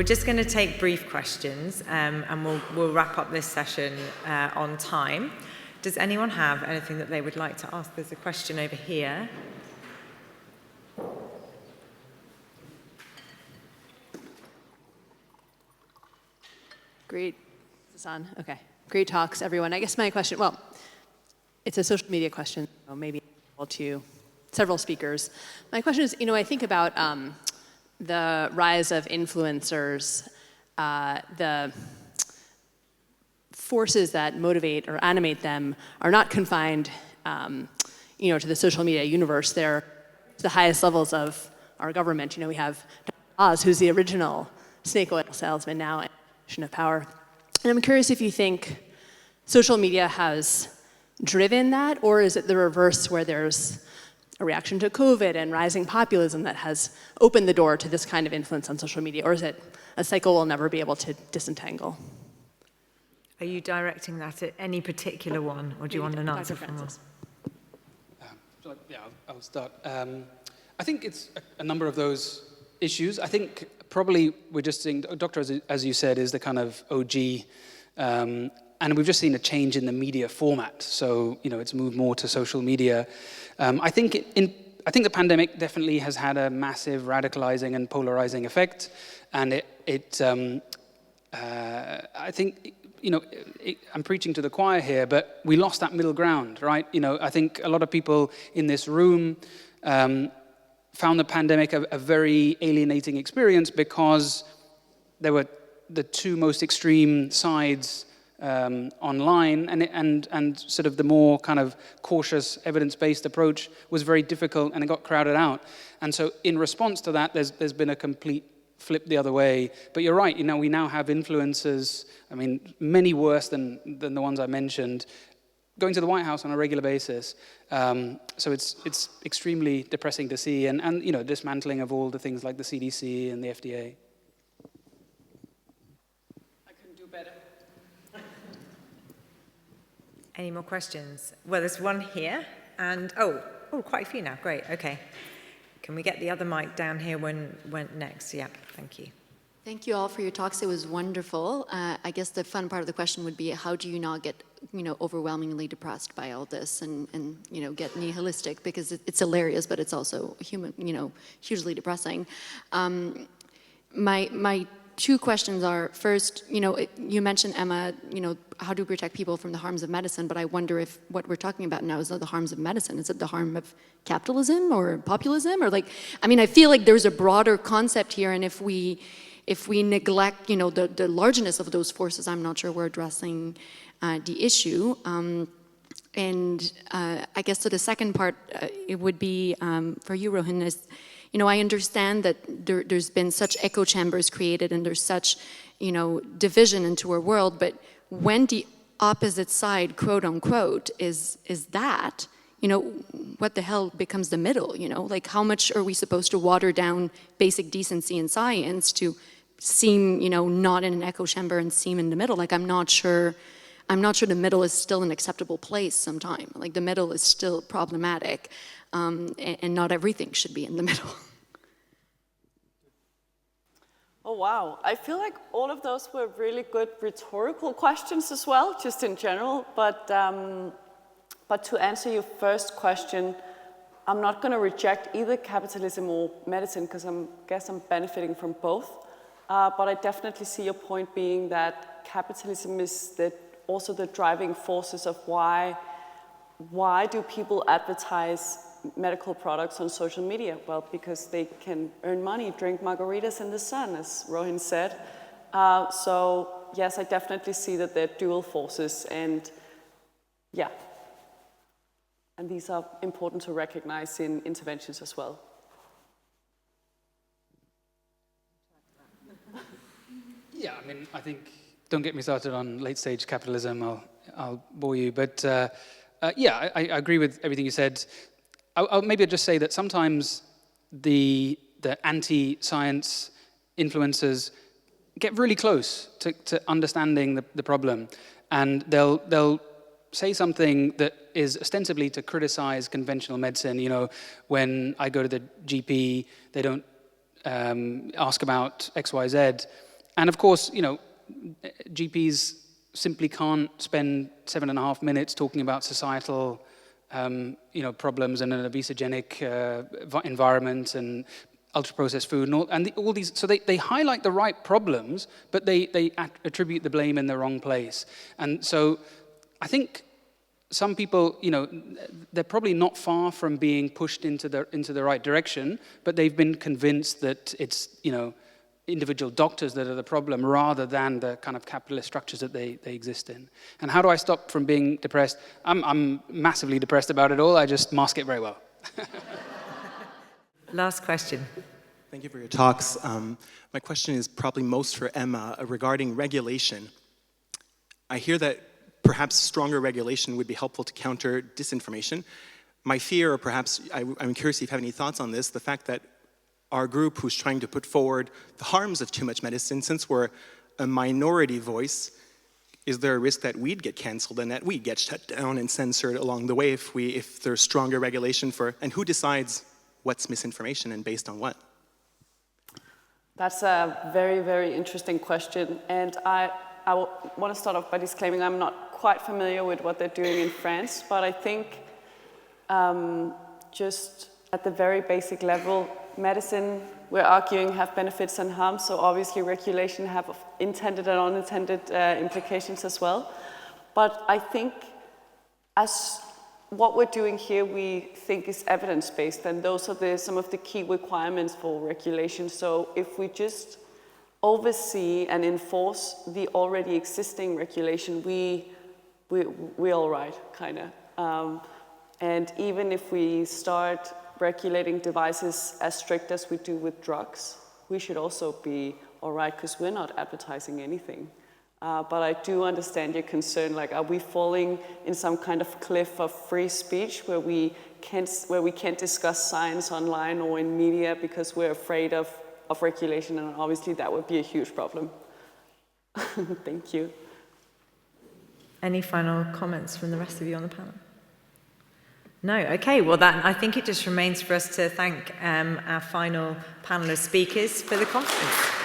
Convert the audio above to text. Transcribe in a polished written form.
just going to take brief questions, and we'll wrap up this session on time. Does anyone have anything that they would like to ask? There's a question over here. Great. Is this on? Okay. Great talks, everyone. I guess my question, well, it's a social media question, so maybe to several speakers. My question is, I think about the rise of influencers, the forces that motivate or animate them are not confined, to the social media universe. They're the highest levels of our government. We have Dr. Oz, who's the original snake oil salesman now in a position of power. And I'm curious if you think social media has driven that, or is it the reverse, where there's a reaction to COVID and rising populism that has opened the door to this kind of influence on social media, or is it a cycle we'll never be able to disentangle? Are you directing that at any particular one, or do you want an answer from us? Yeah, I'll start. I think it's a number of those issues. I think probably we're just seeing, Doctor, as you said, is the kind of OG, and we've just seen a change in the media format. So, it's moved more to social media. I think the pandemic definitely has had a massive radicalizing and polarizing effect, and I think, I'm preaching to the choir here, but we lost that middle ground, right? I think a lot of people in this room found the pandemic a very alienating experience because there were the two most extreme sides online, and sort of the more kind of cautious, evidence-based approach was very difficult, and it got crowded out. And so in response to that, there's been a complete flip the other way. But you're right, we now have influencers, many worse than the ones I mentioned, going to the White House on a regular basis. So it's extremely depressing to see, and dismantling of all the things like the CDC and the FDA. I couldn't do better. Any more questions? Well, there's one here, and quite a few now. Great, okay. Can we get the other mic down here when next? Yeah, thank you. Thank you all for your talks. It was wonderful. I guess the fun part of the question would be, how do you not get, overwhelmingly depressed by all this and get nihilistic? Because it's hilarious, but it's also hugely depressing. My two questions are, first, you mentioned, Emma, how to protect people from the harms of medicine, but I wonder if what we're talking about now is not the harms of medicine. Is it the harm of capitalism or populism? Or I feel like there's a broader concept here, and if we neglect, the largeness of those forces, I'm not sure we're addressing the issue. And I guess to the second part, it would be for you, Rohin, is, I understand that there's been such echo chambers created, and there's such, division into our world, but when the opposite side, quote unquote, is that, what the hell becomes the middle, how much are we supposed to water down basic decency in science to seem, not in an echo chamber and seem in the middle? I'm not sure the middle is still an acceptable place sometime. The middle is still problematic, and not everything should be in the middle. Oh, wow. I feel like all of those were really good rhetorical questions as well, just in general. But to answer your first question, I'm not going to reject either capitalism or medicine, because I guess I'm benefiting from both. But I definitely see your point being that capitalism is also the driving forces of why do people advertise medical products on social media? Well, because they can earn money, drink margaritas in the sun, as Rohin said. So yes, I definitely see that they're dual forces, and yeah. And these are important to recognize in interventions as well. Yeah, I think, don't get me started on late-stage capitalism, I'll bore you. But yeah, I agree with everything you said. I'll maybe just say that sometimes the anti-science influencers get really close to understanding the problem, and they'll say something that is ostensibly to criticize conventional medicine. When I go to the GP, they don't ask about X, Y, Z. And of course, you know, GPs simply can't spend 7.5 minutes talking about societal you know, problems and an obesogenic environment and ultra-processed food and all these. So they highlight the right problems, but they attribute the blame in the wrong place. And so I think some people, you know, they're probably not far from being pushed into the right direction, but they've been convinced that it's, you know, individual doctors that are the problem rather than the kind of capitalist structures that they exist in. And how do I stop from being depressed? I'm massively depressed about it all. I just mask it very well. Last question. Thank you for your talks. My question is probably most for Emma regarding regulation. I hear that perhaps stronger regulation would be helpful to counter disinformation. My fear, or perhaps I'm curious if you have any thoughts on this, the fact that our group who's trying to put forward the harms of too much medicine, since we're a minority voice, is there a risk that we'd get canceled and that we'd get shut down and censored along the way if there's stronger regulation and who decides what's misinformation and based on what? That's a very, very interesting question. And I want to start off by disclaiming I'm not quite familiar with what they're doing in France, but I think just at the very basic level, medicine, we're arguing, have benefits and harms, so obviously regulation have intended and unintended implications as well. But I think as what we're doing here, we think is evidence-based, and those are some of the key requirements for regulation. So if we just oversee and enforce the already existing regulation, we're all right, kind of. And even if we start regulating devices as strict as we do with drugs, we should also be all right because we're not advertising anything. But I do understand your concern, like, are we falling in some kind of cliff of free speech where we can't discuss science online or in media because we're afraid of regulation? And obviously that would be a huge problem. Thank you. Any final comments from the rest of you on the panel? No, okay, well I think it just remains for us to thank our final panel of speakers for the conference.